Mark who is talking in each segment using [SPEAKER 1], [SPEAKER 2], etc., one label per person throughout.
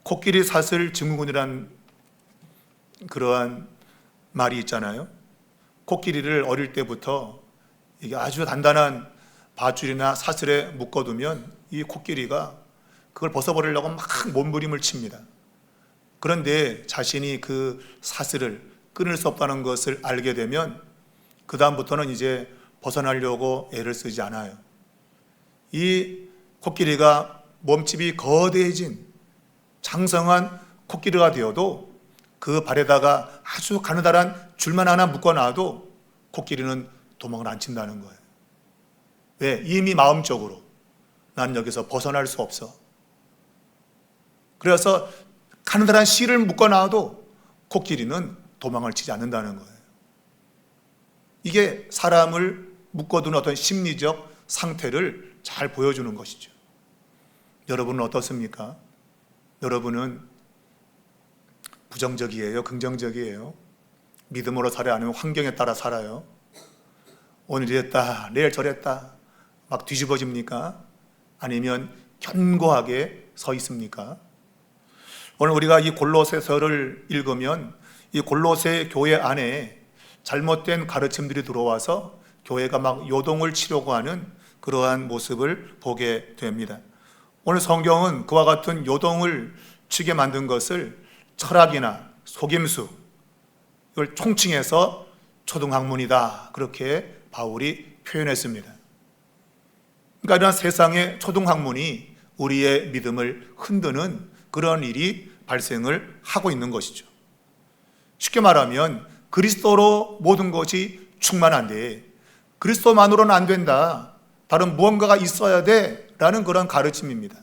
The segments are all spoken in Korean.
[SPEAKER 1] 코끼리 사슬 증후군이란 그러한 말이 있잖아요. 코끼리를 어릴 때부터 이게 아주 단단한 밧줄이나 사슬에 묶어두면 이 코끼리가 그걸 벗어버리려고 막 몸부림을 칩니다. 그런데 자신이 그 사슬을 끊을 수 없다는 것을 알게 되면 그 다음부터는 이제 벗어나려고 애를 쓰지 않아요. 이 코끼리가 몸집이 거대해진 장성한 코끼리가 되어도 그 발에다가 아주 가느다란 줄만 하나 묶어놔도 코끼리는 도망을 안 친다는 거예요. 왜? 이미 마음적으로 난 여기서 벗어날 수 없어. 그래서 가느다란 실을 묶어놔도 코끼리는 도망을 치지 않는다는 거예요. 이게 사람을 묶어두는 어떤 심리적 상태를 잘 보여주는 것이죠. 여러분은 어떻습니까? 여러분은 부정적이에요? 긍정적이에요? 믿음으로 살아야 하는 환경에 따라 살아요? 오늘 이랬다, 내일 저랬다 막 뒤집어집니까? 아니면 견고하게 서 있습니까? 오늘 우리가 이 골로새서를 읽으면 이 골로새 교회 안에 잘못된 가르침들이 들어와서 교회가 막 요동을 치려고 하는 그러한 모습을 보게 됩니다. 오늘 성경은 그와 같은 요동을 치게 만든 것을 철학이나 속임수, 이걸 총칭해서 초등학문이다, 그렇게 바울이 표현했습니다. 그러니까 이런 세상의 초등학문이 우리의 믿음을 흔드는 그런 일이 발생을 하고 있는 것이죠. 쉽게 말하면 그리스도로 모든 것이 충만한데 그리스도만으로는 안 된다, 다른 무언가가 있어야 돼 라는 그런 가르침입니다.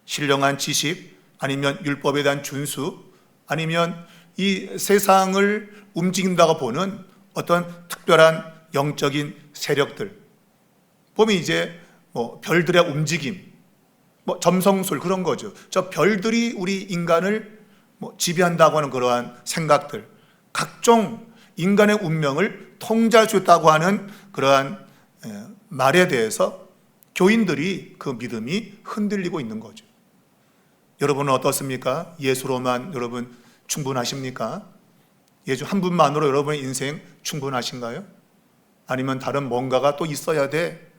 [SPEAKER 1] 신령한 지식, 아니면 율법에 대한 준수, 아니면 이 세상을 움직인다고 보는 어떤 특별한 영적인 세력들, 보면 이제 별들의 움직임, 점성술, 그런 거죠. 저 별들이 우리 인간을 지배한다고 하는 그러한 생각들, 각종 인간의 운명을 통제할 수 있다고 하는 그러한 말에 대해서 교인들이 그 믿음이 흔들리고 있는 거죠. 여러분은 어떻습니까? 예수로만 여러분 충분하십니까? 예수 한 분만으로 여러분의 인생 충분하신가요? 아니면 다른 뭔가가 또 있어야 돼?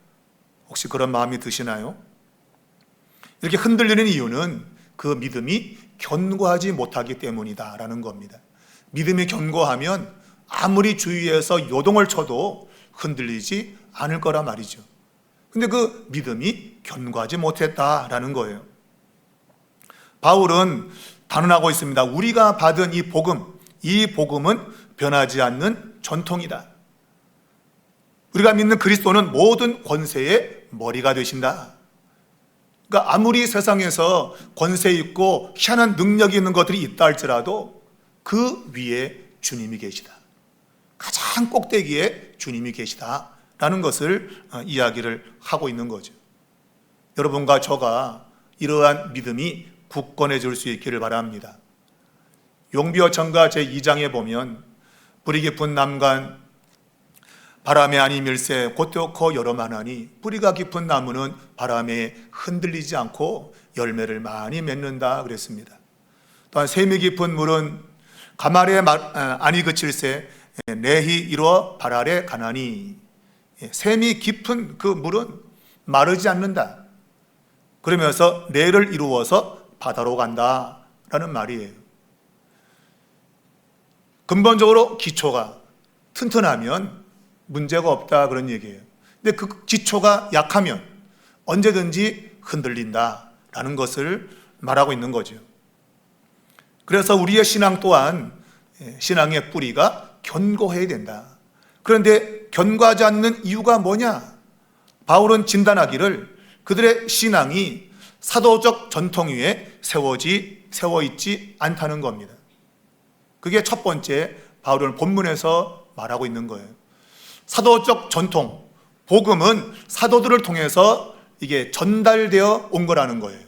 [SPEAKER 1] 혹시 그런 마음이 드시나요? 이렇게 흔들리는 이유는 그 믿음이 견고하지 못하기 때문이다라는 겁니다. 믿음이 견고하면 아무리 주위에서 요동을 쳐도 흔들리지 않을 거란 말이죠. 근데 그 믿음이 견고하지 못했다라는 거예요. 바울은 단언하고 있습니다. 우리가 받은 이 복음은 변하지 않는 전통이다. 우리가 믿는 그리스도는 모든 권세의 머리가 되신다. 그러니까 아무리 세상에서 권세 있고 희한한 능력이 있는 것들이 있다 할지라도 그 위에 주님이 계시다. 가장 꼭대기에 주님이 계시다라는 것을 이야기를 하고 있는 거죠. 여러분과 저가 이러한 믿음이 굳건해질 수 있기를 바랍니다. 용비어 전가 제2장에 보면 뿌리 깊은 남간 바람에 아니 밀새 곧되고 여러만하니 뿌리가 깊은 나무는 바람에 흔들리지 않고 열매를 많이 맺는다 그랬습니다. 또한 샘이 깊은 물은 가말에 아니 그칠새 내히 이루어 발 아래 가나니, 샘이 깊은 그 물은 마르지 않는다. 그러면서 내를 이루어서 바다로 간다라는 말이에요. 근본적으로 기초가 튼튼하면 문제가 없다, 그런 얘기예요. 근데 그 기초가 약하면 언제든지 흔들린다라는 것을 말하고 있는 거죠. 그래서 우리의 신앙 또한 신앙의 뿌리가 견고해야 된다. 그런데 견고하지 않는 이유가 뭐냐? 바울은 진단하기를 그들의 신앙이 사도적 전통 위에 세워 있지 않다는 겁니다. 그게 첫 번째 바울은 본문에서 말하고 있는 거예요. 사도적 전통, 복음은 사도들을 통해서 이게 전달되어 온 거라는 거예요.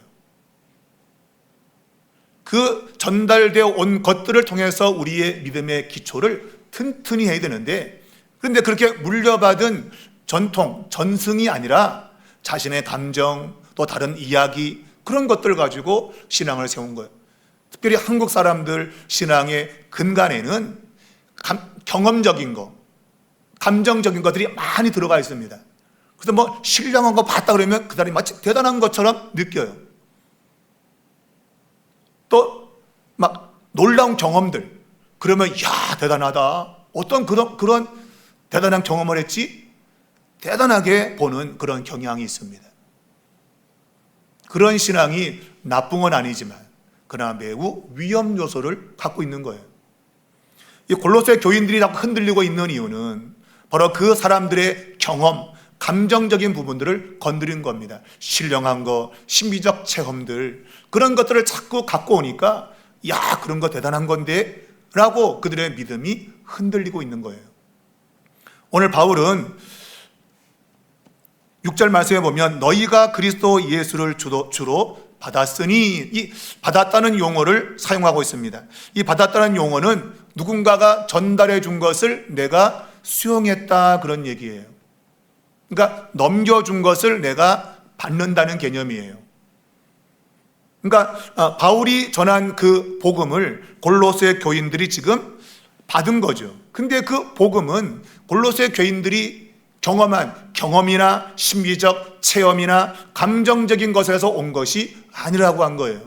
[SPEAKER 1] 그 전달되어 온 것들을 통해서 우리의 믿음의 기초를 튼튼히 해야 되는데, 그런데 그렇게 물려받은 전통, 전승이 아니라 자신의 감정, 또 다른 이야기, 그런 것들 가지고 신앙을 세운 거예요. 특별히 한국 사람들 신앙의 근간에는 경험적인 거, 감정적인 것들이 많이 들어가 있습니다. 그래서 뭐 신령한 거 봤다 그러면 그 사람이 마치 대단한 것처럼 느껴요. 또 막 놀라운 경험들, 그러면 야 대단하다, 어떤 그런 대단한 경험을 했지, 대단하게 보는 그런 경향이 있습니다. 그런 신앙이 나쁜 건 아니지만 그러나 매우 위험 요소를 갖고 있는 거예요. 이 골로새 교인들이 자꾸 흔들리고 있는 이유는 바로 그 사람들의 경험, 감정적인 부분들을 건드린 겁니다. 신령한 거, 신비적 체험들, 그런 것들을 자꾸 갖고 오니까 야 그런 거 대단한 건데 라고 그들의 믿음이 흔들리고 있는 거예요. 오늘 바울은 6절 말씀에 보면 너희가 그리스도 예수를 주로 받았으니, 이 받았다는 용어를 사용하고 있습니다. 이 받았다는 용어는 누군가가 전달해 준 것을 내가 수용했다 그런 얘기예요. 그러니까 넘겨준 것을 내가 받는다는 개념이에요. 그러니까 바울이 전한 그 복음을 골로새 교인들이 지금 받은 거죠. 근데 그 복음은 골로새 교인들이 경험한 경험이나 신비적 체험이나 감정적인 것에서 온 것이 아니라고 한 거예요.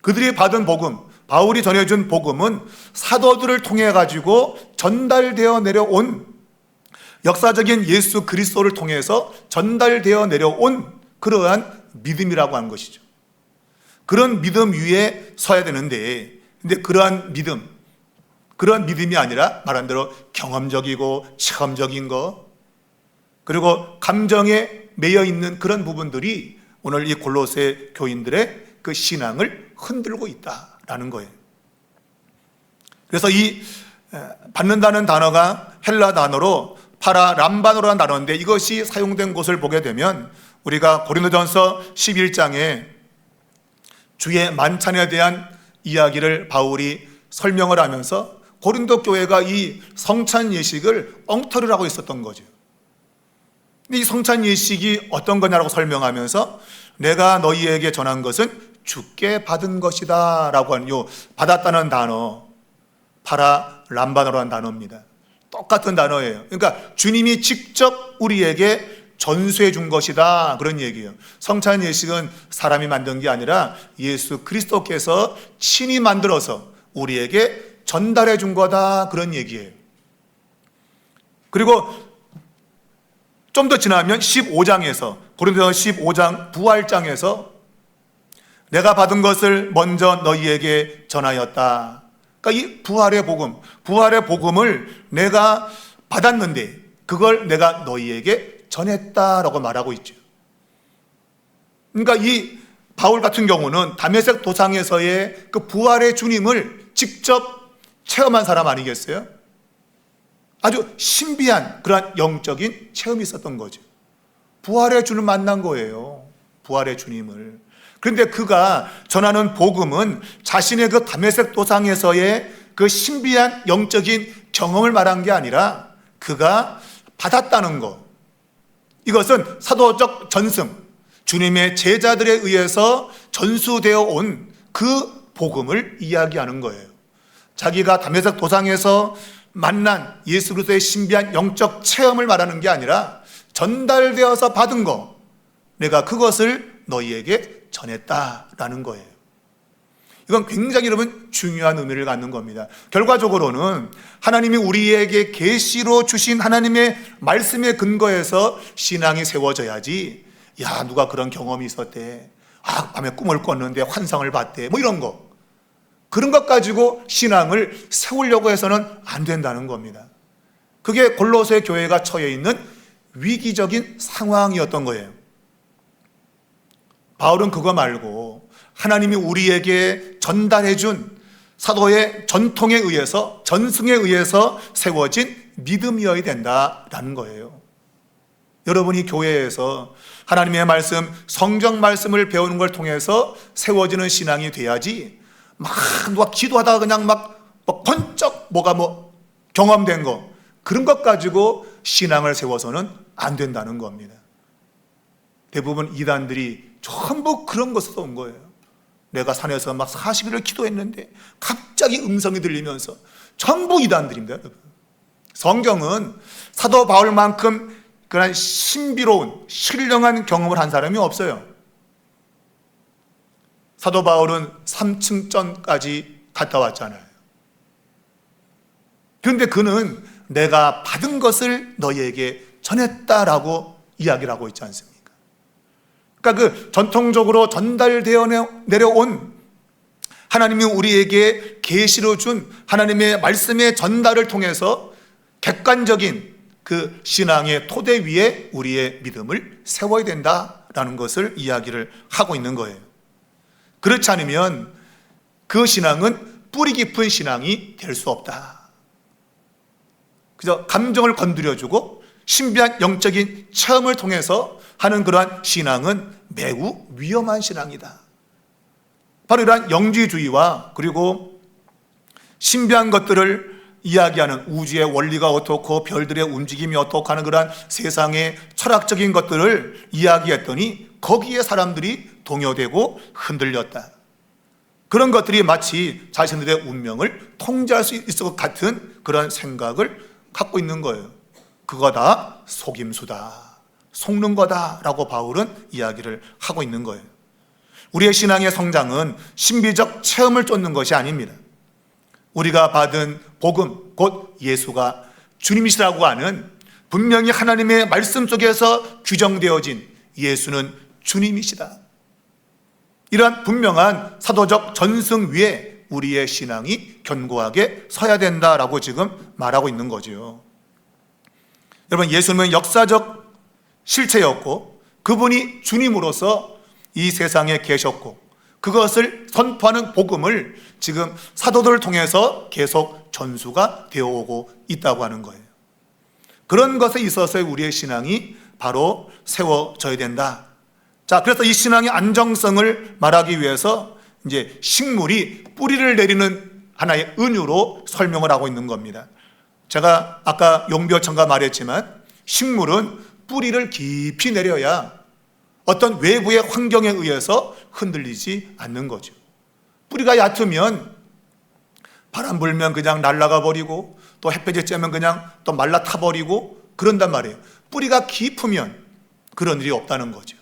[SPEAKER 1] 그들이 받은 복음, 바울이 전해준 복음은 사도들을 통해 가지고 전달되어 내려온, 역사적인 예수 그리스도를 통해서 전달되어 내려온 그러한 믿음이라고 한 것이죠. 그런 믿음 위에 서야 되는데, 근데 그러한 믿음이 아니라 말한 대로 경험적이고 체험적인 거, 그리고 감정에 매여 있는 그런 부분들이 오늘 이 골로새 교인들의 그 신앙을 흔들고 있다라는 거예요. 그래서 이 받는다는 단어가 헬라 단어로 파라람바노라는 단어인데, 이것이 사용된 곳을 보게 되면 우리가 고린도전서 11장에 주의 만찬에 대한 이야기를 바울이 설명을 하면서 고린도 교회가 이 성찬 예식을 엉터리를 하고 있었던 거죠. 이 성찬 예식이 어떤 거냐라고 설명하면서 내가 너희에게 전한 것은 주께 받은 것이다 라고 하는 요 받았다는 단어, 파라람바노라는 단어입니다. 똑같은 단어예요. 그러니까 주님이 직접 우리에게 전수해 준 것이다 그런 얘기예요. 성찬 예식은 사람이 만든 게 아니라 예수 그리스도께서 친히 만들어서 우리에게 전달해 준 거다 그런 얘기예요. 그리고 좀 더 지나면 15장에서 고린도전서 15장 부활장에서 내가 받은 것을 먼저 너희에게 전하였다. 그러니까 이 부활의 복음을 내가 받았는데 그걸 내가 너희에게 전했다라고 말하고 있죠. 그러니까 이 바울 같은 경우는 다메섹 도상에서의 그 부활의 주님을 직접 체험한 사람 아니겠어요? 아주 신비한 그러한 영적인 체험이 있었던 거죠. 부활의 주님 만난 거예요. 부활의 주님을. 그런데 그가 전하는 복음은 자신의 그 다메섹 도상에서의 그 신비한 영적인 경험을 말한 게 아니라 그가 받았다는 것, 이것은 사도적 전승, 주님의 제자들에 의해서 전수되어 온 그 복음을 이야기하는 거예요. 자기가 다메섹 도상에서 만난 예수 그리스도의 신비한 영적 체험을 말하는 게 아니라 전달되어서 받은 거, 내가 그것을 너희에게 전했다라는 거예요. 이건 굉장히 여러분 중요한 의미를 갖는 겁니다. 결과적으로는 하나님이 우리에게 계시로 주신 하나님의 말씀에 근거해서 신앙이 세워져야지, 야 누가 그런 경험이 있었대, 밤에 꿈을 꿨는데 환상을 봤대, 뭐 이런 거, 그런 것 가지고 신앙을 세우려고 해서는 안 된다는 겁니다. 그게 골로새 교회가 처해 있는 위기적인 상황이었던 거예요. 바울은 그거 말고 하나님이 우리에게 전달해 준 사도의 전통에 의해서, 전승에 의해서 세워진 믿음이어야 된다라는 거예요. 여러분이 교회에서 하나님의 말씀, 성경 말씀을 배우는 걸 통해서 세워지는 신앙이 돼야지, 막 누가 기도하다가 그냥 막 번쩍 뭐가 경험된 거, 그런 것 가지고 신앙을 세워서는 안 된다는 겁니다. 대부분 이단들이 전부 그런 것에서 온 거예요. 내가 산에서 막 40일을 기도했는데 갑자기 음성이 들리면서 전부 이단들입니다, 여러분. 성경은 사도 바울만큼 그런 신비로운 신령한 경험을 한 사람이 없어요. 사도 바울은 3층전까지 갔다 왔잖아요. 그런데 그는 내가 받은 것을 너희에게 전했다라고 이야기를 하고 있지 않습니까? 그러니까 그 전통적으로 전달되어 내려온 하나님이 우리에게 계시로 준 하나님의 말씀의 전달을 통해서 객관적인 그 신앙의 토대 위에 우리의 믿음을 세워야 된다라는 것을 이야기를 하고 있는 거예요. 그렇지 않으면 그 신앙은 뿌리 깊은 신앙이 될 수 없다. 그저 감정을 건드려주고 신비한 영적인 체험을 통해서 하는 그러한 신앙은 매우 위험한 신앙이다. 바로 이러한 영지주의와 그리고 신비한 것들을 이야기하는 우주의 원리가 어떻고 별들의 움직임이 어떻고 하는 그러한 세상의 철학적인 것들을 이야기했더니 거기에 사람들이 동요되고 흔들렸다. 그런 것들이 마치 자신들의 운명을 통제할 수 있을 것 같은 그런 생각을 갖고 있는 거예요. 그거 다 속임수다, 속는 거다라고 바울은 이야기를 하고 있는 거예요. 우리의 신앙의 성장은 신비적 체험을 쫓는 것이 아닙니다. 우리가 받은 복음, 곧 예수가 주님이시라고 하는 분명히 하나님의 말씀 속에서 규정되어진 예수는 주님이시다. 이러한 분명한 사도적 전승 위에 우리의 신앙이 견고하게 서야 된다라고 지금 말하고 있는 거죠. 여러분, 예수님은 역사적 실체였고 그분이 주님으로서 이 세상에 계셨고 그것을 선포하는 복음을 지금 사도들을 통해서 계속 전수가 되어오고 있다고 하는 거예요. 그런 것에 있어서 우리의 신앙이 바로 세워져야 된다. 자, 그래서 이 신앙의 안정성을 말하기 위해서 이제 식물이 뿌리를 내리는 하나의 은유로 설명을 하고 있는 겁니다. 제가 아까 용비어천가 말했지만 식물은 뿌리를 깊이 내려야 어떤 외부의 환경에 의해서 흔들리지 않는 거죠. 뿌리가 얕으면 바람 불면 그냥 날아가 버리고 또 햇볕이 쬐면 그냥 또 말라 타버리고 그런단 말이에요. 뿌리가 깊으면 그런 일이 없다는 거죠.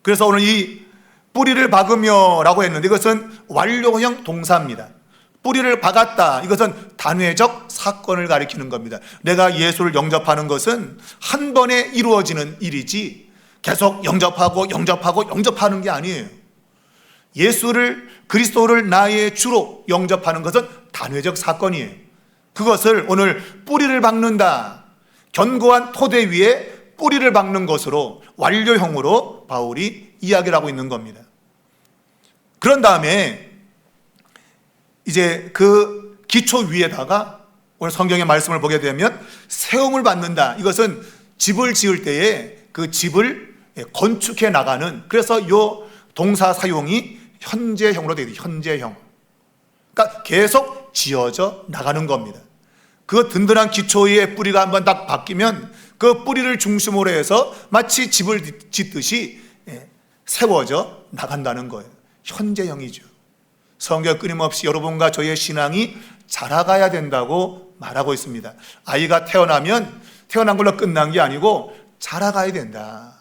[SPEAKER 1] 그래서 오늘 이 뿌리를 박으며 라고 했는데 이것은 완료형 동사입니다. 뿌리를 박았다, 이것은 단회적 사건을 가리키는 겁니다. 내가 예수를 영접하는 것은 한 번에 이루어지는 일이지 계속 영접하는 게 아니에요. 예수를, 그리스도를 나의 주로 영접하는 것은 단회적 사건이에요. 그것을 오늘 뿌리를 박는다, 견고한 토대 위에 뿌리를 박는 것으로 완료형으로 바울이 이야기를 하고 있는 겁니다. 그런 다음에 이제 그 기초 위에다가 오늘 성경의 말씀을 보게 되면 세움을 받는다. 이것은 집을 지을 때에 그 집을 건축해 나가는, 그래서 이 동사 사용이 현재형으로 되어 있어요. 현재형. 그러니까 계속 지어져 나가는 겁니다. 그 든든한 기초 위에 뿌리가 한번 딱 바뀌면 그 뿌리를 중심으로 해서 마치 집을 짓듯이 세워져 나간다는 거예요. 현재형이죠. 성경 끊임없이 여러분과 저의 신앙이 자라가야 된다고 말하고 있습니다. 아이가 태어나면 태어난 걸로 끝난 게 아니고 자라가야 된다.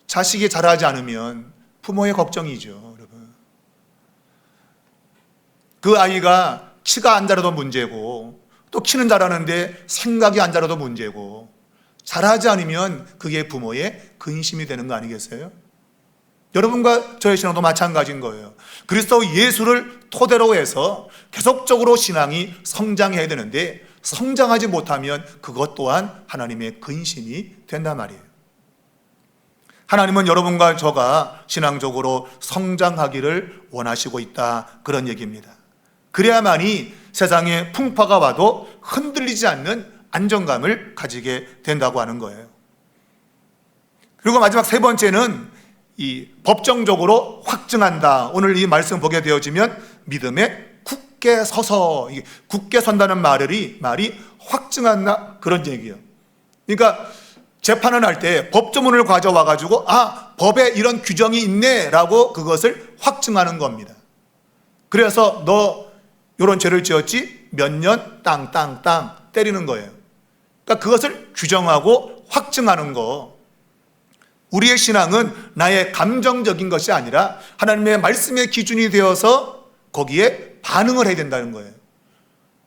[SPEAKER 1] 자식이 자라지 않으면 부모의 걱정이죠, 여러분. 그 아이가 키가 안 자라도 문제고 또 키는 자라는데 생각이 안 자라도 문제고 자라지 않으면 그게 부모의 근심이 되는 거 아니겠어요? 여러분과 저의 신앙도 마찬가지인 거예요. 그리스도 예수를 토대로 해서 계속적으로 신앙이 성장해야 되는데 성장하지 못하면 그것 또한 하나님의 근심이 된단 말이에요. 하나님은 여러분과 저가 신앙적으로 성장하기를 원하시고 있다, 그런 얘기입니다. 그래야만이 세상에 풍파가 와도 흔들리지 않는 안정감을 가지게 된다고 하는 거예요. 그리고 마지막 세 번째는 이 법정적으로 확증한다. 오늘 이 말씀 보게 되어지면 믿음에 굳게 서서, 굳게 선다는 말이 확증한다, 그런 얘기예요. 그러니까 재판을 할 때 법조문을 가져와 가지고 법에 이런 규정이 있네라고 그것을 확증하는 겁니다. 그래서 너 이런 죄를 지었지? 몇 년 땅땅땅 때리는 거예요. 그러니까 그것을 규정하고 확증하는 거. 우리의 신앙은 나의 감정적인 것이 아니라 하나님의 말씀의 기준이 되어서 거기에 반응을 해야 된다는 거예요.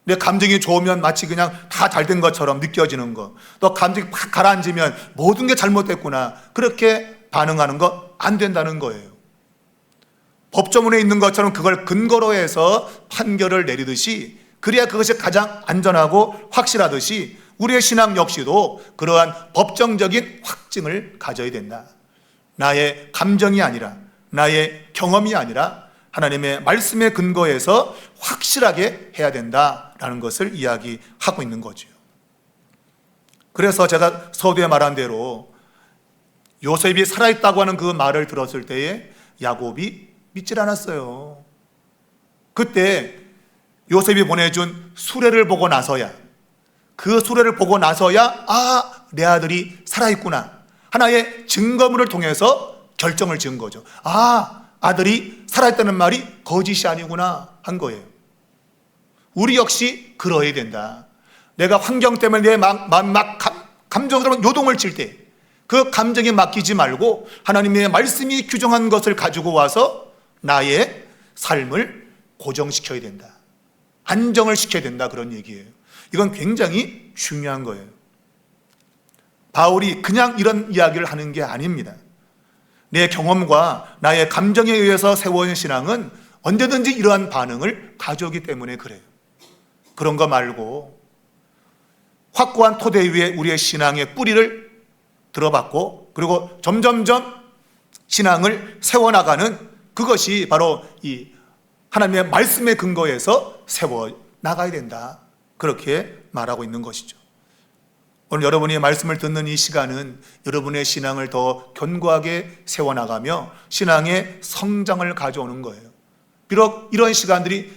[SPEAKER 1] 내 감정이 좋으면 마치 그냥 다 잘 된 것처럼 느껴지는 거, 또 감정이 팍 가라앉으면 모든 게 잘못됐구나, 그렇게 반응하는 거 안 된다는 거예요. 법조문에 있는 것처럼 그걸 근거로 해서 판결을 내리듯이, 그래야 그것이 가장 안전하고 확실하듯이 우리의 신앙 역시도 그러한 법정적인 확증을 가져야 된다. 나의 감정이 아니라, 나의 경험이 아니라 하나님의 말씀에 근거해서 확실하게 해야 된다라는 것을 이야기하고 있는 거죠. 그래서 제가 서두에 말한 대로 요셉이 살아있다고 하는 그 말을 들었을 때에 야곱이 믿질 않았어요. 그때 요셉이 보내준 수레를 보고 나서야, 그 수레를 보고 나서야 내 아들이 살아있구나, 하나의 증거물을 통해서 결정을 지은 거죠. 아들이 살아있다는 말이 거짓이 아니구나 한 거예요. 우리 역시 그러해야 된다. 내가 환경 때문에 내 감정스러운 요동을 칠 때 그 감정에 맡기지 말고 하나님의 말씀이 규정한 것을 가지고 와서 나의 삶을 고정시켜야 된다, 안정을 시켜야 된다, 그런 얘기예요. 이건 굉장히 중요한 거예요. 바울이 그냥 이런 이야기를 하는 게 아닙니다. 내 경험과 나의 감정에 의해서 세워진 신앙은 언제든지 이러한 반응을 가져오기 때문에 그래요. 그런 거 말고 확고한 토대 위에 우리의 신앙의 뿌리를 들어봤고, 그리고 점점점 신앙을 세워나가는, 그것이 바로 이 하나님의 말씀에 근거해서 세워나가야 된다, 그렇게 말하고 있는 것이죠. 오늘 여러분이 말씀을 듣는 이 시간은 여러분의 신앙을 더 견고하게 세워나가며 신앙의 성장을 가져오는 거예요. 비록 이런 시간들이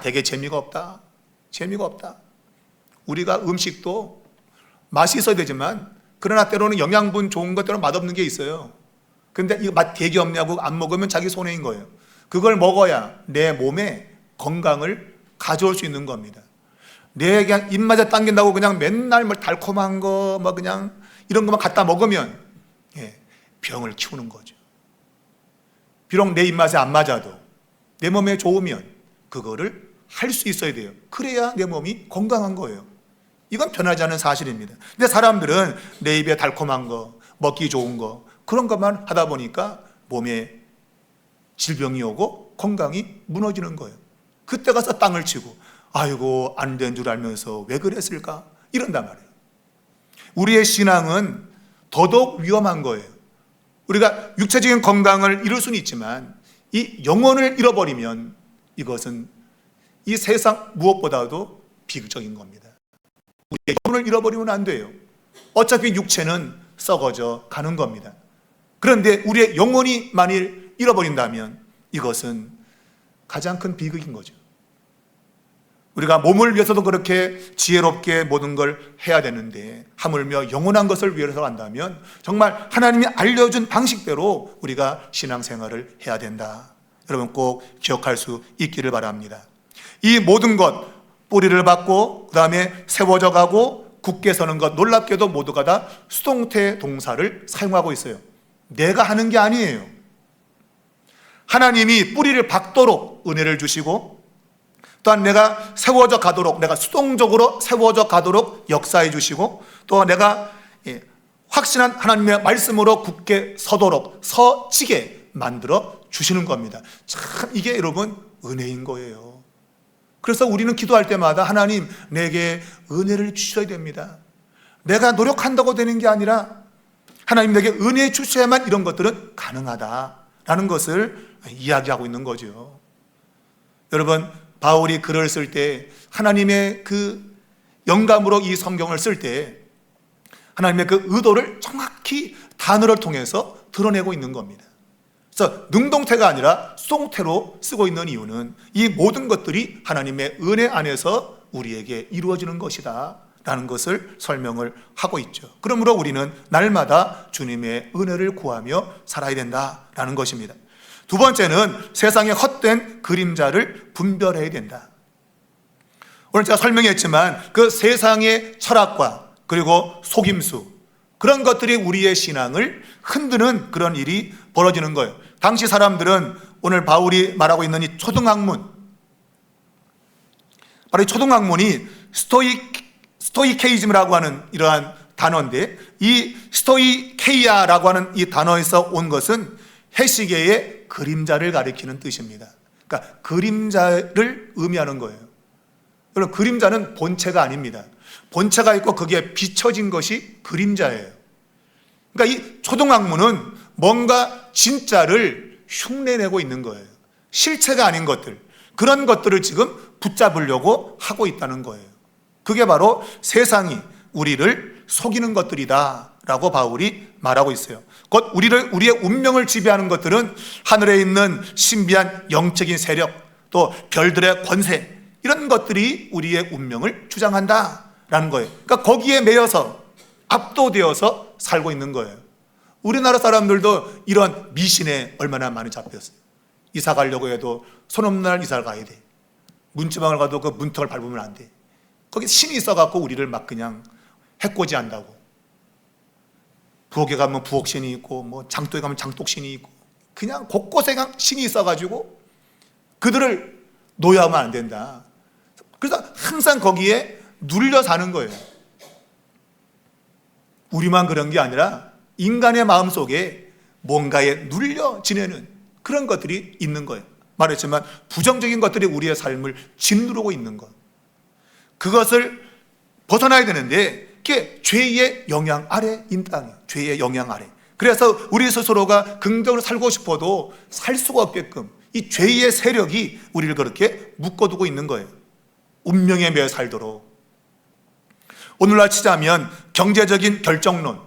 [SPEAKER 1] 되게 재미가 없다, 우리가 음식도 맛이 있어야 되지만, 그러나 때로는 영양분 좋은 것, 때로는 맛없는 게 있어요. 근데 이거 맛 되게 없냐고 안 먹으면 자기 손해인 거예요. 그걸 먹어야 내 몸에 건강을 가져올 수 있는 겁니다. 내 그냥 입맛에 당긴다고 그냥 맨날 달콤한 거 그냥 이런 것만 갖다 먹으면 병을 키우는 거죠. 비록 내 입맛에 안 맞아도 내 몸에 좋으면 그거를 할 수 있어야 돼요. 그래야 내 몸이 건강한 거예요. 이건 변하지 않은 사실입니다. 근데 사람들은 내 입에 달콤한 거, 먹기 좋은 거, 그런 것만 하다 보니까 몸에 질병이 오고 건강이 무너지는 거예요. 그때 가서 땅을 치고 아이고 안 된 줄 알면서 왜 그랬을까, 이런단 말이에요. 우리의 신앙은 더더욱 위험한 거예요. 우리가 육체적인 건강을 이룰 수는 있지만 이 영혼을 잃어버리면 이것은 이 세상 무엇보다도 비극적인 겁니다. 우리의 영혼을 잃어버리면 안 돼요. 어차피 육체는 썩어져 가는 겁니다. 그런데 우리의 영혼이 만일 잃어버린다면 이것은 가장 큰 비극인 거죠. 우리가 몸을 위해서도 그렇게 지혜롭게 모든 걸 해야 되는데 하물며 영원한 것을 위해서 한다면 정말 하나님이 알려준 방식대로 우리가 신앙생활을 해야 된다. 여러분 꼭 기억할 수 있기를 바랍니다. 이 모든 것, 뿌리를 받고 그 다음에 세워져 가고 굳게 서는 것, 놀랍게도 모두가 다 수동태 동사를 사용하고 있어요. 내가 하는 게 아니에요. 하나님이 뿌리를 받도록 은혜를 주시고, 또한 내가 세워져 가도록, 내가 수동적으로 세워져 가도록 역사해 주시고, 또 내가 확신한 하나님의 말씀으로 굳게 서도록, 서지게 만들어 주시는 겁니다. 참 이게 여러분 은혜인 거예요. 그래서 우리는 기도할 때마다 하나님 내게 은혜를 주셔야 됩니다. 내가 노력한다고 되는 게 아니라 하나님 내게 은혜 주셔야만 이런 것들은 가능하다라는 것을 이야기하고 있는 거죠. 여러분 바울이 글을 쓸 때 하나님의 그 영감으로 이 성경을 쓸 때 하나님의 그 의도를 정확히 단어를 통해서 드러내고 있는 겁니다. 그래서 능동태가 아니라 수동태로 쓰고 있는 이유는 이 모든 것들이 하나님의 은혜 안에서 우리에게 이루어지는 것이다 라는 것을 설명을 하고 있죠. 그러므로 우리는 날마다 주님의 은혜를 구하며 살아야 된다라는 것입니다. 두 번째는 세상의 헛된 그림자를 분별해야 된다. 오늘 제가 설명했지만 그 세상의 철학과 그리고 속임수, 그런 것들이 우리의 신앙을 흔드는 그런 일이 벌어지는 거예요. 당시 사람들은 오늘 바울이 말하고 있는 이 초등학문, 바로 이 초등학문이 스토이케이즘이라고 하는 이러한 단어인데, 이 스토이케이아라고 하는 이 단어에서 온 것은 해시계의 그림자를 가리키는 뜻입니다. 그러니까 그림자를 의미하는 거예요. 여러분, 그림자는 본체가 아닙니다. 본체가 있고 거기에 비춰진 것이 그림자예요. 그러니까 이 초등학문은 뭔가 진짜를 흉내내고 있는 거예요. 실체가 아닌 것들, 그런 것들을 지금 붙잡으려고 하고 있다는 거예요. 그게 바로 세상이 우리를 속이는 것들이다 라고 바울이 말하고 있어요. 곧 우리의 운명을 지배하는 것들은 하늘에 있는 신비한 영적인 세력, 또 별들의 권세, 이런 것들이 우리의 운명을 주장한다라는 거예요. 그러니까 거기에 매여서 압도되어서 살고 있는 거예요. 우리나라 사람들도 이런 미신에 얼마나 많이 잡혔어요. 이사 가려고 해도 손 없는 날 이사를 가야 돼. 문지방을 가도 그 문턱을 밟으면 안 돼. 거기 신이 있어갖고 우리를 막 그냥 해코지한다고. 부엌에 가면 부엌신이 있고, 뭐 장독에 가면 장독신이 있고, 그냥 곳곳에 신이 있어가지고 그들을 노여하면 안 된다. 그래서 항상 거기에 눌려 사는 거예요. 우리만 그런 게 아니라 인간의 마음속에 뭔가에 눌려 지내는 그런 것들이 있는 거예요. 말했지만 부정적인 것들이 우리의 삶을 짓누르고 있는 것, 그것을 벗어나야 되는데 그게 죄의 영향 아래 인당이에요. 죄의 영향 아래. 그래서 우리 스스로가 긍정으로 살고 싶어도 살 수가 없게끔 이 죄의 세력이 우리를 그렇게 묶어두고 있는 거예요. 운명에 매여 살도록. 오늘날 치자면 경제적인 결정론,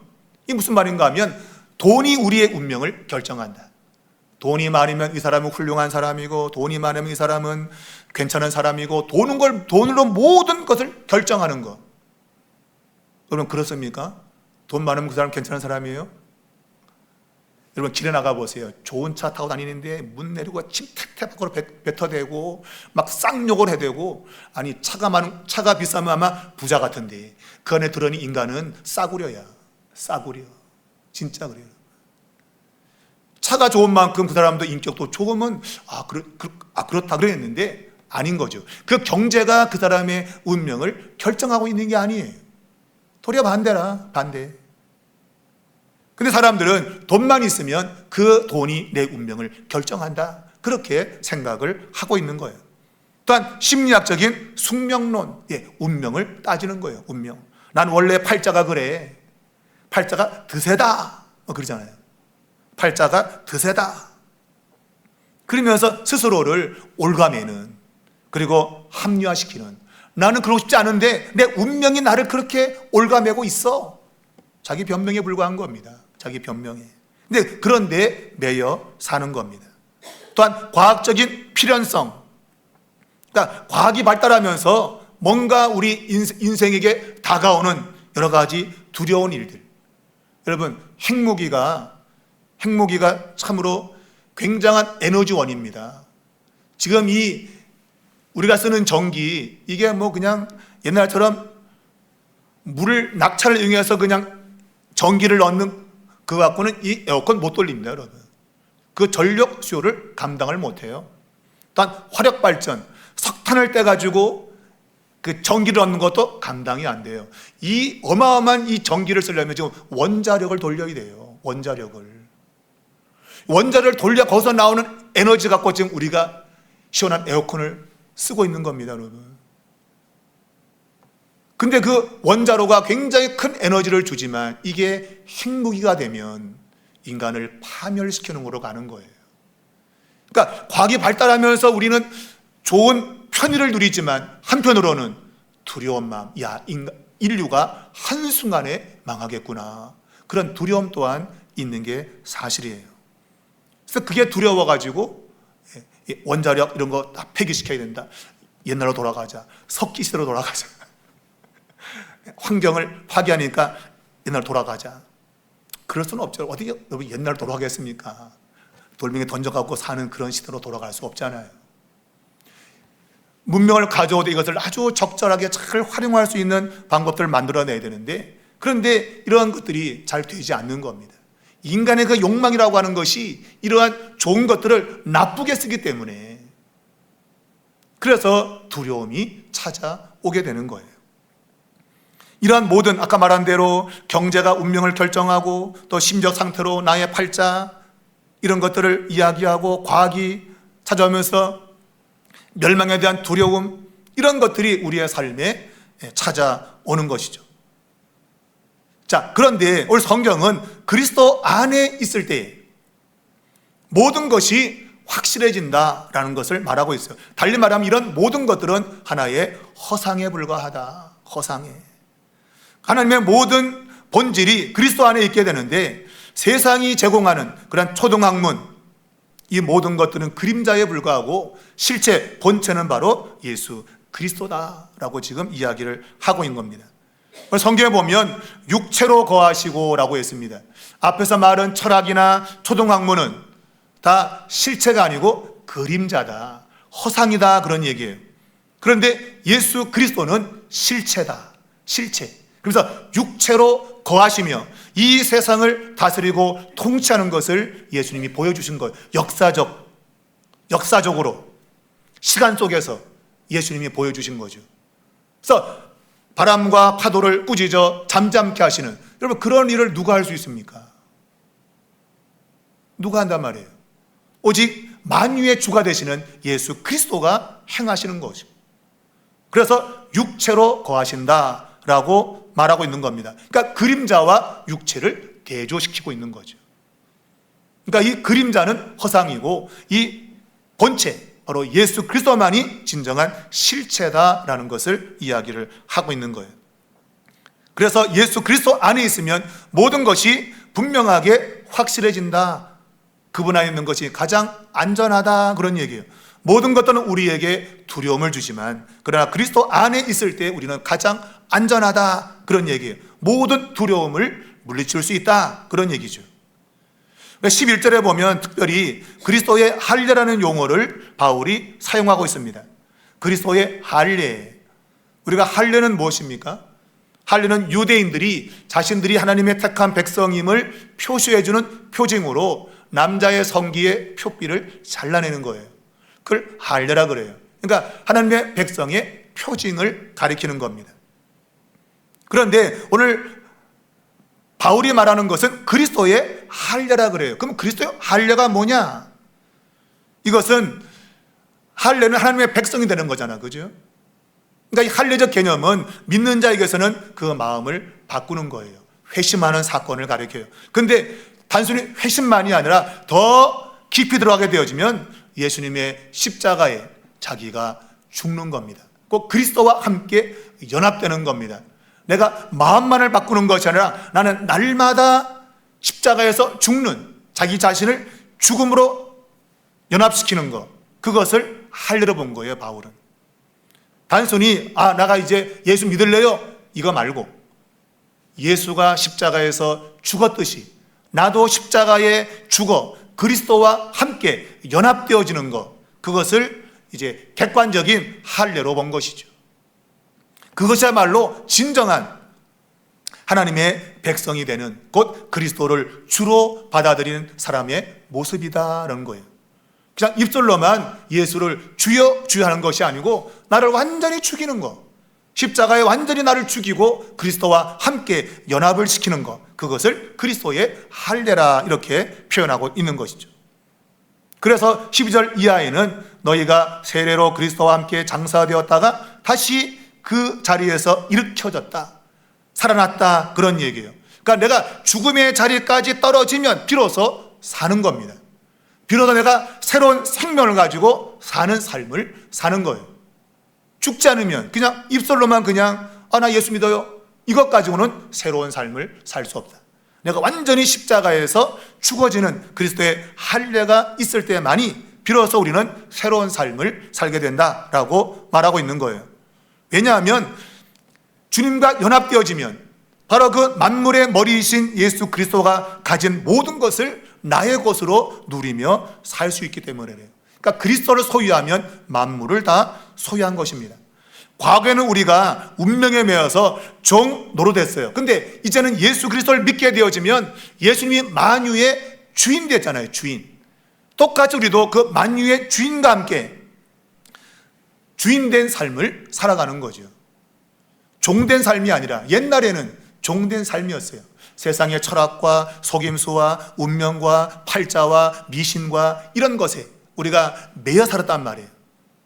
[SPEAKER 1] 이 무슨 말인가 하면 돈이 우리의 운명을 결정한다. 돈이 많으면 이 사람은 훌륭한 사람이고, 돈이 많으면 이 사람은 괜찮은 사람이고, 돈으로 모든 것을 결정하는 것. 여러분, 그렇습니까? 돈 많으면 그 사람 괜찮은 사람이에요? 여러분, 길에 나가 보세요. 좋은 차 타고 다니는데 문 내리고 침 탁탁 밖으로 뱉어대고 막 쌍욕을 해대고, 아니 차가 비싸면 아마 부자 같은데 그 안에 들어있는 인간은 싸구려야. 싸구려. 진짜 그래요. 차가 좋은 만큼 그 사람도 인격도 좋으면 그렇다 그랬는데 아닌 거죠. 그 경제가 그 사람의 운명을 결정하고 있는 게 아니에요. 도리어 반대라, 반대. 근데 사람들은 돈만 있으면 그 돈이 내 운명을 결정한다, 그렇게 생각을 하고 있는 거예요. 또한 심리학적인 숙명론, 운명을 따지는 거예요. 운명. 난 원래 팔자가 그래. 팔자가 드세다, 그러잖아요. 팔자가 드세다. 그러면서 스스로를 올가매는, 그리고 합리화시키는, 나는 그러고 싶지 않은데 내 운명이 나를 그렇게 올가매고 있어. 자기 변명에 불과한 겁니다. 자기 변명에. 근데 그런데 매여 사는 겁니다. 또한 과학적인 필연성, 그러니까 과학이 발달하면서 뭔가 우리 인생에게 다가오는 여러 가지 두려운 일들. 여러분, 핵무기가 참으로 굉장한 에너지원입니다. 지금 이 우리가 쓰는 전기, 이게 뭐 그냥 옛날처럼 낙차를 이용해서 그냥 전기를 넣는 그거 갖고는 이 에어컨 못 돌립니다, 여러분. 그 전력 수요를 감당을 못해요. 또한 화력 발전, 석탄을 떼가지고 그 전기를 얻는 것도 감당이 안 돼요. 이 어마어마한 이 전기를 쓰려면 지금 원자력을 돌려야 돼요. 원자력을 돌려 거기서 나오는 에너지 갖고 지금 우리가 시원한 에어컨을 쓰고 있는 겁니다, 여러분. 근데 그 원자로가 굉장히 큰 에너지를 주지만 이게 핵무기가 되면 인간을 파멸시키는 곳으로 가는 거예요. 그러니까 과학이 발달하면서 우리는 좋은 편의를 누리지만 한편으로는 두려운 마음, 인류가 한순간에 망하겠구나, 그런 두려움 또한 있는 게 사실이에요. 그래서 그게 두려워가지고 원자력 이런 거 다 폐기시켜야 된다. 옛날로 돌아가자. 석기시대로 돌아가자. 환경을 파괴하니까 옛날 돌아가자. 그럴 수는 없죠. 어떻게 여러분 옛날 돌아가겠습니까? 돌멩이 던져갖고 사는 그런 시대로 돌아갈 수 없잖아요. 문명을 가져오되 이것을 아주 적절하게 잘 활용할 수 있는 방법들을 만들어내야 되는데, 그런데 이러한 것들이 잘 되지 않는 겁니다. 인간의 그 욕망이라고 하는 것이 이러한 좋은 것들을 나쁘게 쓰기 때문에, 그래서 두려움이 찾아오게 되는 거예요. 이러한 모든 아까 말한 대로 경제가 운명을 결정하고 또 심적 상태로 나의 팔자 이런 것들을 이야기하고 과학이 찾아오면서 멸망에 대한 두려움, 이런 것들이 우리의 삶에 찾아오는 것이죠. 자, 그런데 오늘 성경은 그리스도 안에 있을 때 모든 것이 확실해진다라는 것을 말하고 있어요. 달리 말하면 이런 모든 것들은 하나의 허상에 불과하다. 허상에. 하나님의 모든 본질이 그리스도 안에 있게 되는데, 세상이 제공하는 그런 초등학문, 이 모든 것들은 그림자에 불과하고 실체, 본체는 바로 예수 그리스도다라고 지금 이야기를 하고 있는 겁니다. 성경에 보면 육체로 거하시고 라고 했습니다. 앞에서 말한 철학이나 초등학문은 다 실체가 아니고 그림자다, 허상이다, 그런 얘기예요. 그런데 예수 그리스도는 실체다. 실체. 그래서 육체로 거하시며 이 세상을 다스리고 통치하는 것을 예수님이 보여주신 거예요. 역사적으로 시간 속에서 예수님이 보여주신 거죠. 그래서 바람과 파도를 꾸짖어 잠잠케 하시는, 여러분 그런 일을 누가 할 수 있습니까? 누가 한단 말이에요? 오직 만유의 주가 되시는 예수 그리스도가 행하시는 거죠. 그래서 육체로 거하신다라고 말하고 있는 겁니다. 그러니까 그림자와 육체를 대조시키고 있는 거죠. 그러니까 이 그림자는 허상이고 이 본체, 바로 예수 그리스도만이 진정한 실체다라는 것을 이야기를 하고 있는 거예요. 그래서 예수 그리스도 안에 있으면 모든 것이 분명하게 확실해진다. 그분 안에 있는 것이 가장 안전하다, 그런 얘기예요. 모든 것들은 우리에게 두려움을 주지만 그러나 그리스도 안에 있을 때 우리는 가장 안전하다, 그런 얘기예요. 모든 두려움을 물리칠 수 있다, 그런 얘기죠. 11절에 보면 특별히 그리스도의 할례라는 용어를 바울이 사용하고 있습니다. 그리스도의 할례. 우리가 할례는 무엇입니까? 할례는 유대인들이 자신들이 하나님의 택한 백성임을 표시해주는 표징으로 남자의 성기의 표피를 잘라내는 거예요. 그걸 할례라 그래요. 그러니까 하나님의 백성의 표징을 가리키는 겁니다. 그런데 오늘 바울이 말하는 것은 그리스도의 할례라 그래요. 그럼 그리스도의 할례가 뭐냐? 이것은, 할례는 하나님의 백성이 되는 거잖아, 그죠? 그러니까 이 할례적 개념은 믿는 자에게서는 그 마음을 바꾸는 거예요. 회심하는 사건을 가리켜요. 근데 단순히 회심만이 아니라 더 깊이 들어가게 되어지면 예수님의 십자가에 자기가 죽는 겁니다. 꼭 그리스도와 함께 연합되는 겁니다. 내가 마음만을 바꾸는 것이 아니라 나는 날마다 십자가에서 죽는, 자기 자신을 죽음으로 연합시키는 것, 그것을 할례로 본 거예요, 바울은. 단순히 내가 이제 예수 믿을래요, 이거 말고 예수가 십자가에서 죽었듯이 나도 십자가에 죽어 그리스도와 함께 연합되어지는 것, 그것을 이제 객관적인 할례로 본 것이죠. 그것이야말로 진정한 하나님의 백성이 되는, 곧 그리스도를 주로 받아들이는 사람의 모습이다라는 거예요. 그냥 입술로만 예수를 주여 주여 하는 것이 아니고 나를 완전히 죽이는 것, 십자가에 완전히 나를 죽이고 그리스도와 함께 연합을 시키는 것, 그것을 그리스도의 할례라 이렇게 표현하고 있는 것이죠. 그래서 12절 이하에는 너희가 세례로 그리스도와 함께 장사되었다가 다시 그 자리에서 일으켜졌다, 살아났다, 그런 얘기예요. 그러니까 내가 죽음의 자리까지 떨어지면 비로소 사는 겁니다. 비로소 내가 새로운 생명을 가지고 사는 삶을 사는 거예요. 죽지 않으면 그냥 입술로만 그냥 나 예수 믿어요, 이것 가지고는 새로운 삶을 살 수 없다. 내가 완전히 십자가에서 죽어지는 그리스도의 할례가 있을 때만이 비로소 우리는 새로운 삶을 살게 된다라고 말하고 있는 거예요. 왜냐하면 주님과 연합되어지면 바로 그 만물의 머리이신 예수 그리스도가 가진 모든 것을 나의 것으로 누리며 살 수 있기 때문에 그래요. 그러니까 그리스도를 소유하면 만물을 다 소유한 것입니다. 과거에는 우리가 운명에 매여서 종 노릇했어요. 근데 이제는 예수 그리스도를 믿게 되어지면 예수님이 만유의 주인 됐잖아요. 주인. 똑같이 우리도 그 만유의 주인과 함께 주인된 삶을 살아가는 거죠. 종된 삶이 아니라 옛날에는 종된 삶이었어요. 세상의 철학과 속임수와 운명과 팔자와 미신과 이런 것에 우리가 매여 살았단 말이에요.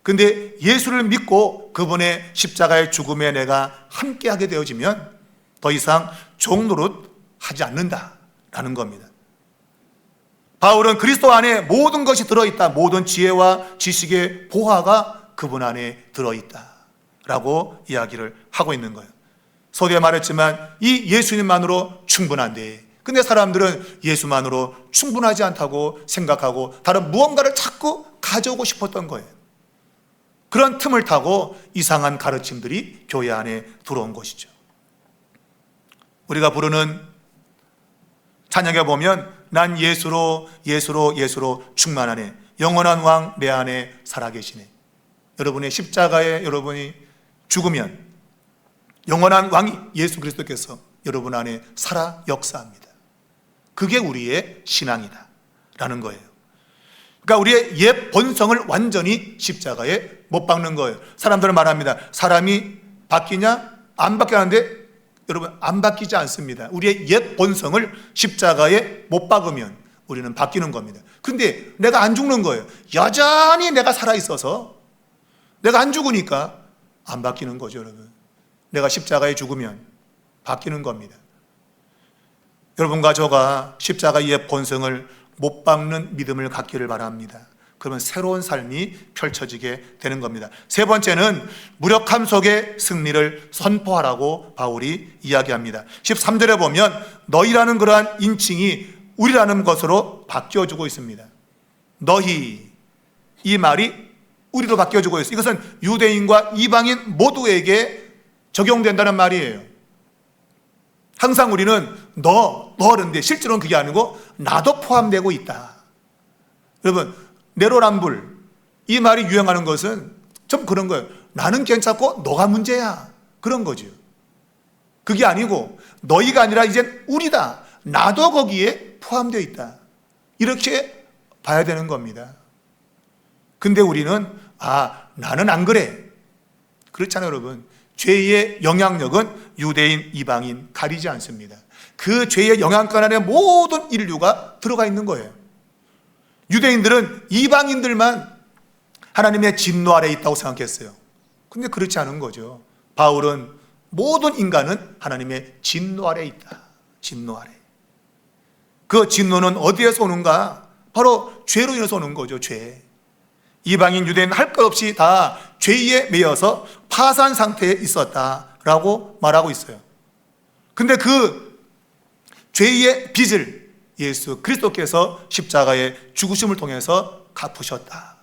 [SPEAKER 1] 근데 예수를 믿고 그분의 십자가의 죽음에 내가 함께하게 되어지면 더 이상 종노릇 하지 않는다라는 겁니다. 바울은 그리스도 안에 모든 것이 들어있다. 모든 지혜와 지식의 보화가 그분 안에 들어있다라고 이야기를 하고 있는 거예요. 서두에 말했지만 이 예수님만으로 충분한데, 근데 사람들은 예수만으로 충분하지 않다고 생각하고 다른 무언가를 자꾸 가져오고 싶었던 거예요. 그런 틈을 타고 이상한 가르침들이 교회 안에 들어온 것이죠. 우리가 부르는 찬양에 보면 난 예수로 충만하네. 영원한 왕 내 안에 살아계시네. 여러분의 십자가에 여러분이 죽으면 영원한 왕이 예수 그리스도께서 여러분 안에 살아 역사합니다. 그게 우리의 신앙이다 라는 거예요. 그러니까 우리의 옛 본성을 완전히 십자가에 못 박는 거예요. 사람들은 말합니다. 사람이 바뀌냐? 안 바뀌는데 여러분, 안 바뀌지 않습니다. 우리의 옛 본성을 십자가에 못 박으면 우리는 바뀌는 겁니다. 근데 내가 안 죽는 거예요. 여전히 내가 살아있어서 내가 안 죽으니까 안 바뀌는 거죠, 여러분. 내가 십자가에 죽으면 바뀌는 겁니다. 여러분과 저가 십자가의 옛 본성을 못 박는 믿음을 갖기를 바랍니다. 그러면 새로운 삶이 펼쳐지게 되는 겁니다. 세 번째는 무력함 속의 승리를 선포하라고 바울이 이야기합니다. 13절에 보면 너희라는 그러한 인칭이 우리라는 것으로 바뀌어주고 있습니다. 너희, 이 말이 우리로 바뀌어주고 있어요. 이것은 유대인과 이방인 모두에게 적용된다는 말이에요. 항상 우리는 너 그런데 실제로는 그게 아니고 나도 포함되고 있다. 여러분, 내로남불, 이 말이 유행하는 것은 좀 그런 거예요. 나는 괜찮고 너가 문제야, 그런 거죠. 그게 아니고 너희가 아니라 이젠 우리다. 나도 거기에 포함되어 있다. 이렇게 봐야 되는 겁니다. 근데 우리는 나는 안 그래. 그렇잖아요, 여러분. 죄의 영향력은 유대인, 이방인 가리지 않습니다. 그 죄의 영향권 안에 모든 인류가 들어가 있는 거예요. 유대인들은 이방인들만 하나님의 진노 아래에 있다고 생각했어요. 근데 그렇지 않은 거죠. 바울은 모든 인간은 하나님의 진노 아래에 있다. 진노 아래. 그 진노는 어디에서 오는가? 바로 죄로 인해서 오는 거죠. 죄. 이방인, 유대인 할 것 없이 다 죄에 매여서 파산 상태에 있었다라고 말하고 있어요. 근데 그 죄의 빚을 예수 그리스도께서 십자가의 죽으심을 통해서 갚으셨다.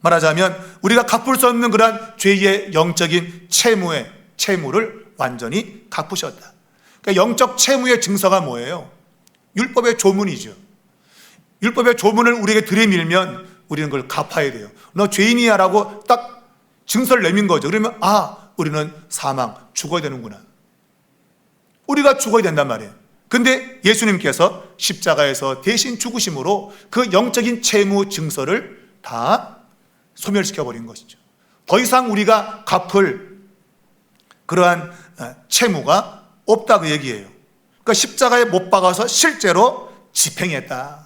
[SPEAKER 1] 말하자면 우리가 갚을 수 없는 그러한 죄의 영적인 채무를 완전히 갚으셨다. 그러니까 영적 채무의 증서가 뭐예요? 율법의 조문이죠. 율법의 조문을 우리에게 들이밀면 우리는 그걸 갚아야 돼요. 너 죄인이야 라고 딱 증서를 내민 거죠. 그러면 우리는 사망, 죽어야 되는구나. 우리가 죽어야 된단 말이에요. 근데 예수님께서 십자가에서 대신 죽으심으로 그 영적인 채무 증서를 다 소멸시켜버린 것이죠. 더 이상 우리가 갚을 그러한 채무가 없다, 그 얘기예요. 그러니까 십자가에 못 박아서 실제로 집행했다.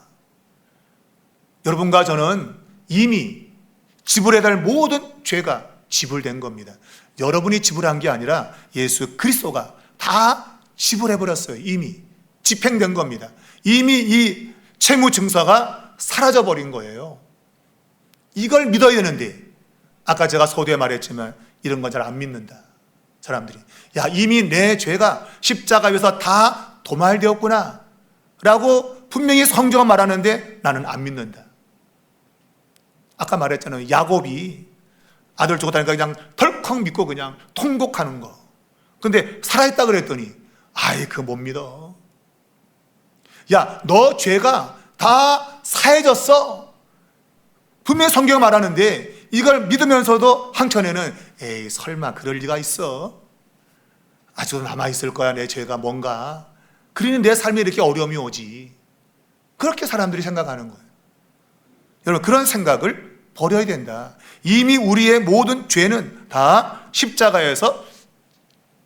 [SPEAKER 1] 여러분과 저는 이미 지불해야 될 모든 죄가 지불된 겁니다. 여러분이 지불한 게 아니라 예수 그리스도가 다 지불해버렸어요. 이미 집행된 겁니다. 이미 이 채무 증서가 사라져버린 거예요. 이걸 믿어야 되는데 아까 제가 서두에 말했지만 이런 건 잘 안 믿는다. 사람들이 이미 내 죄가 십자가에서 다 도말되었구나 라고 분명히 성경은 말하는데 나는 안 믿는다. 아까 말했잖아요. 야곱이 아들 주고 다니까 그냥 덜컥 믿고 그냥 통곡하는 거. 근데 살아있다 그랬더니 아이 그거 못 믿어. 야, 너 죄가 다 사해졌어. 분명히 성경 말하는데 이걸 믿으면서도 한켠에는 에이 설마 그럴 리가 있어. 아직도 남아있을 거야 내 죄가 뭔가. 그러니 내 삶에 이렇게 어려움이 오지. 그렇게 사람들이 생각하는 거예요. 여러분 그런 생각을 버려야 된다. 이미 우리의 모든 죄는 다 십자가에서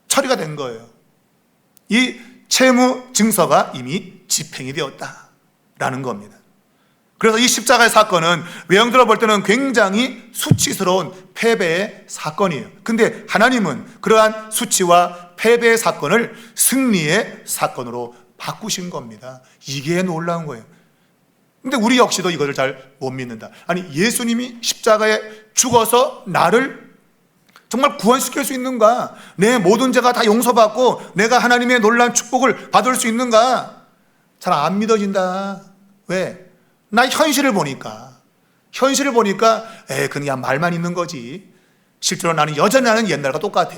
[SPEAKER 1] 처리가 된 거예요. 이 채무 증서가 이미 집행이 되었다라는 겁니다. 그래서 이 십자가의 사건은 외형들로 볼 때는 굉장히 수치스러운 패배의 사건이에요. 근데 하나님은 그러한 수치와 패배의 사건을 승리의 사건으로 바꾸신 겁니다. 이게 놀라운 거예요. 근데 우리 역시도 이것을 잘 못 믿는다. 아니 예수님이 십자가에 죽어서 나를 정말 구원시킬 수 있는가? 내 모든 죄가 다 용서받고 내가 하나님의 놀라운 축복을 받을 수 있는가? 잘 안 믿어진다. 왜? 나 현실을 보니까 그냥 말만 있는 거지. 실제로 나는 여전히 나는 옛날과 똑같아.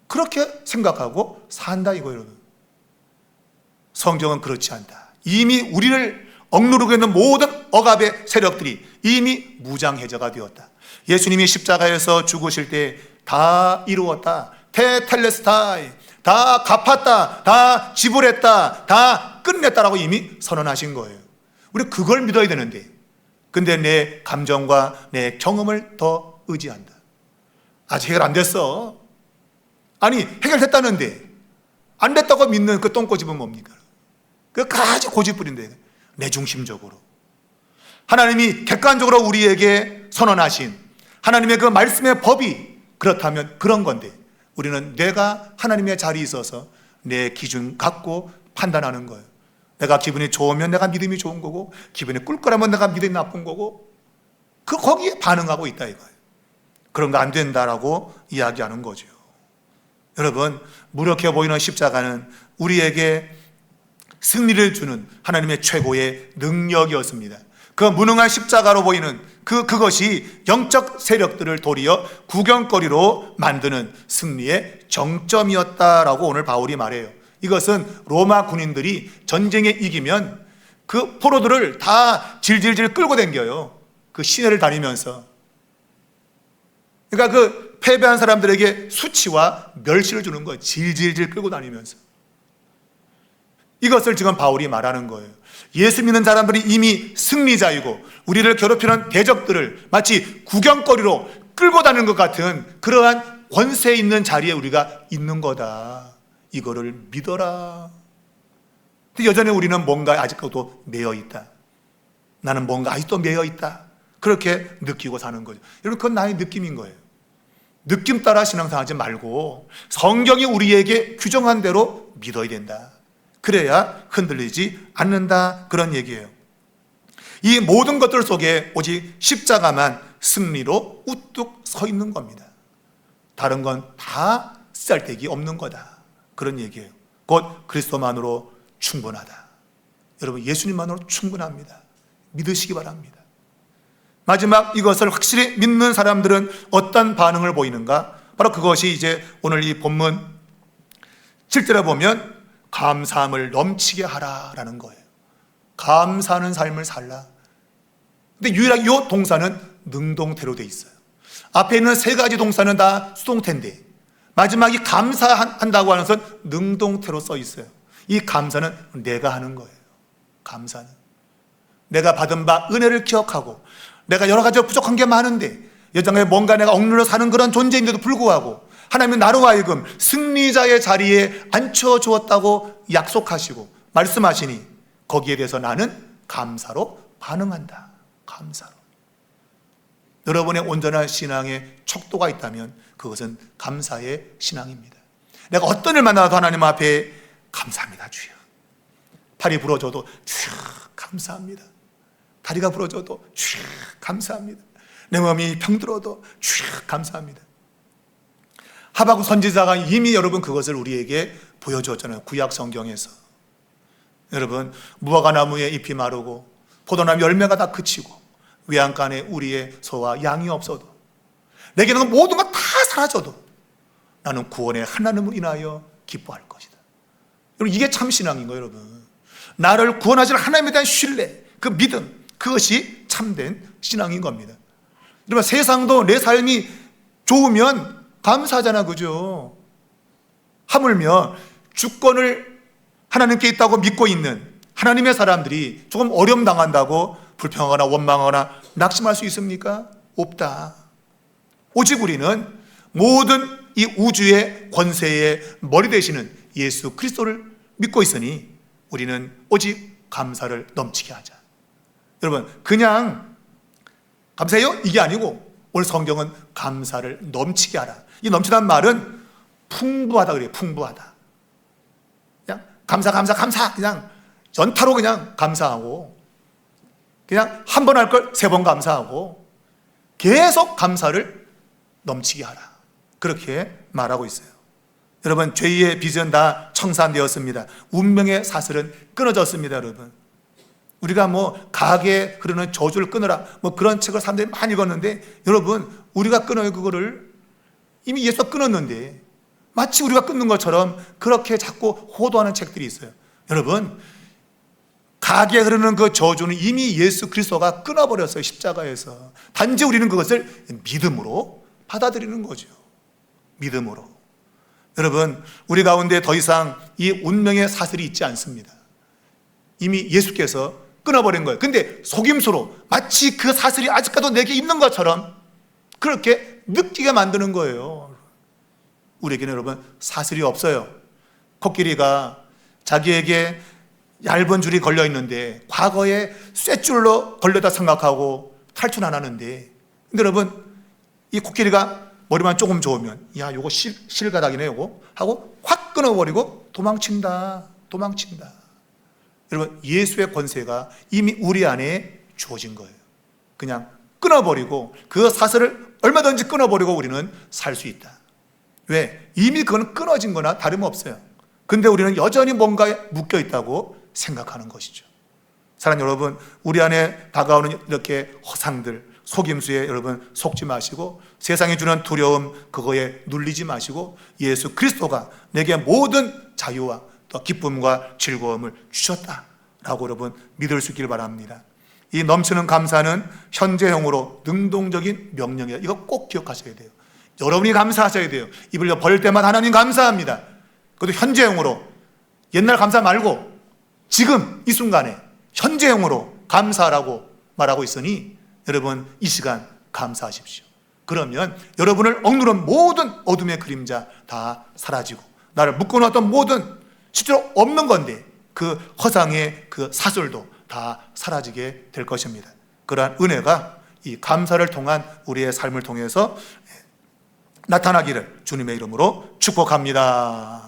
[SPEAKER 1] 그렇게 생각하고 산다 이거예요. 성경은 그렇지 않다. 이미 우리를 억누르고 있는 모든 억압의 세력들이 이미 무장해제가 되었다. 예수님이 십자가에서 죽으실 때 다 이루었다. 테텔레스타이, 다 갚았다, 다 지불했다, 다 끝냈다라고 이미 선언하신 거예요. 우리 그걸 믿어야 되는데, 근데 내 감정과 내 경험을 더 의지한다. 아직 해결 안 됐어. 아니 해결됐다는데 안 됐다고 믿는 그 똥꼬집은 뭡니까? 그까지 고집부린데 내 중심적으로 하나님이 객관적으로 우리에게 선언하신 하나님의 그 말씀의 법이 그렇다면 그런 건데, 우리는 내가 하나님의 자리에 있어서 내 기준 갖고 판단하는 거예요. 내가 기분이 좋으면 내가 믿음이 좋은 거고, 기분이 꿀꿀하면 내가 믿음이 나쁜 거고, 거기에 반응하고 있다 이거예요. 그런 거 안 된다라고 이야기하는 거죠. 여러분, 무력해 보이는 십자가는 우리에게 승리를 주는 하나님의 최고의 능력이었습니다. 그 무능한 십자가로 보이는 그것이 영적 세력들을 도리어 구경거리로 만드는 승리의 정점이었다라고 오늘 바울이 말해요. 이것은 로마 군인들이 전쟁에 이기면 그 포로들을 다 질질질 끌고 댕겨요. 그 시내를 다니면서. 그러니까 그 패배한 사람들에게 수치와 멸시를 주는 거예요. 질질질 끌고 다니면서. 이것을 지금 바울이 말하는 거예요. 예수 믿는 사람들이 이미 승리자이고 우리를 괴롭히는 대적들을 마치 구경거리로 끌고 다니는 것 같은 그러한 권세 있는 자리에 우리가 있는 거다. 이거를 믿어라. 근데 여전히 우리는 뭔가 아직도 매여 있다. 나는 뭔가 아직도 매여 있다. 그렇게 느끼고 사는 거죠. 여러분, 그건 나의 느낌인 거예요. 느낌 따라 신앙생활하지 말고 성경이 우리에게 규정한 대로 믿어야 된다. 그래야 흔들리지 않는다. 그런 얘기예요. 이 모든 것들 속에 오직 십자가만 승리로 우뚝 서 있는 겁니다. 다른 건 다 쓸데기 없는 거다. 그런 얘기예요. 곧 그리스도만으로 충분하다. 여러분, 예수님만으로 충분합니다. 믿으시기 바랍니다. 마지막 이것을 확실히 믿는 사람들은 어떤 반응을 보이는가? 바로 그것이 이제 오늘 이 본문 7절에 보면 감사함을 넘치게 하라라는 거예요. 감사하는 삶을 살라. 근데 유일하게 이 동사는 능동태로 돼 있어요. 앞에 있는 세 가지 동사는 다 수동태인데 마지막이 감사한다고 하는 것은 능동태로 써 있어요. 이 감사는 내가 하는 거예요. 감사는 내가 받은 바 은혜를 기억하고, 내가 여러 가지 부족한 게 많은데 여전히 뭔가 내가 억눌러 사는 그런 존재인데도 불구하고 하나님은 나로 하여금 승리자의 자리에 앉혀주었다고 약속하시고 말씀하시니 거기에 대해서 나는 감사로 반응한다. 감사로. 여러분의 온전한 신앙의 척도가 있다면 그것은 감사의 신앙입니다. 내가 어떤 일 만나도 하나님 앞에 감사합니다 주여. 팔이 부러져도 주여 감사합니다. 다리가 부러져도 주여 감사합니다. 내 몸이 병들어도 주여 감사합니다. 하박국 선지자가 이미 여러분 그것을 우리에게 보여주었잖아요. 구약 성경에서. 여러분, 무화과 나무에 잎이 마르고 포도나무 열매가 다 그치고 외양간에 우리의 소와 양이 없어도 내게는 모든 것 다 사라져도 나는 구원의 하나님을 인하여 기뻐할 것이다. 여러분, 이게 참 신앙인 거예요. 여러분, 나를 구원하실 하나님에 대한 신뢰, 그 믿음, 그것이 참된 신앙인 겁니다. 여러분, 세상도 내 삶이 좋으면 감사하잖아, 그죠? 하물며 주권을 하나님께 있다고 믿고 있는 하나님의 사람들이 조금 어려움 당한다고 불평하거나 원망하거나 낙심할 수 있습니까? 없다. 오직 우리는 모든 이 우주의 권세의 머리 되시는 예수 그리스도를 믿고 있으니 우리는 오직 감사를 넘치게 하자. 여러분, 그냥 감사해요? 이게 아니고 오늘 성경은 감사를 넘치게 하라. 이 넘치다는 말은 풍부하다 그래요. 풍부하다. 그냥 감사 그냥 연타로 그냥 감사하고, 그냥 한 번 할 걸 세 번 감사하고 계속 감사를 넘치게 하라. 그렇게 말하고 있어요. 여러분, 죄의 빚은 다 청산되었습니다. 운명의 사슬은 끊어졌습니다. 여러분, 우리가 뭐 가게에 흐르는 저주를 끊으라 뭐 그런 책을 사람들이 많이 읽었는데, 여러분, 우리가 끊어요. 그거를 이미 예수가 끊었는데 마치 우리가 끊는 것처럼 그렇게 자꾸 호도하는 책들이 있어요. 여러분, 가게에 흐르는 그 저주는 이미 예수 그리스도가 끊어버렸어요. 십자가에서. 단지 우리는 그것을 믿음으로 받아들이는 거죠. 믿음으로. 여러분, 우리 가운데 더 이상 이 운명의 사슬이 있지 않습니다. 이미 예수께서 끊어버린 거예요. 근데 속임수로 마치 그 사슬이 아직까지 내게 있는 것처럼 그렇게 느끼게 만드는 거예요. 우리에게는 여러분, 사슬이 없어요. 코끼리가 자기에게 얇은 줄이 걸려 있는데 과거에 쇳줄로 걸려다 생각하고 탈출 안 하는데, 근데 여러분, 이 코끼리가 머리만 조금 좋으면 야, 요거 실가닥이네 요거 하고 확 끊어버리고 도망친다. 여러분, 예수의 권세가 이미 우리 안에 주어진 거예요. 그냥 끊어버리고 그 사슬을 얼마든지 끊어버리고 우리는 살 수 있다. 왜? 이미 그건 끊어진 거나 다름없어요. 근데 우리는 여전히 뭔가에 묶여 있다고 생각하는 것이죠. 사랑하는 여러분, 우리 안에 다가오는 이렇게 허상들, 속임수에 여러분 속지 마시고, 세상이 주는 두려움 그거에 눌리지 마시고, 예수 그리스도가 내게 모든 자유와 또 기쁨과 즐거움을 주셨다라고 여러분 믿을 수 있길 바랍니다. 이 넘치는 감사는 현재형으로 능동적인 명령이에요. 이거 꼭 기억하셔야 돼요. 여러분이 감사하셔야 돼요. 입을 벌릴 때마다 하나님 감사합니다. 그것도 현재형으로, 옛날 감사 말고 지금 이 순간에 현재형으로 감사라고 말하고 있으니 여러분, 이 시간 감사하십시오. 그러면 여러분을 억누른 모든 어둠의 그림자 다 사라지고, 나를 묶어놨던 모든 실제로 없는 건데 그 허상의 그 사슬도 다 사라지게 될 것입니다. 그러한 은혜가 이 감사를 통한 우리의 삶을 통해서 나타나기를 주님의 이름으로 축복합니다.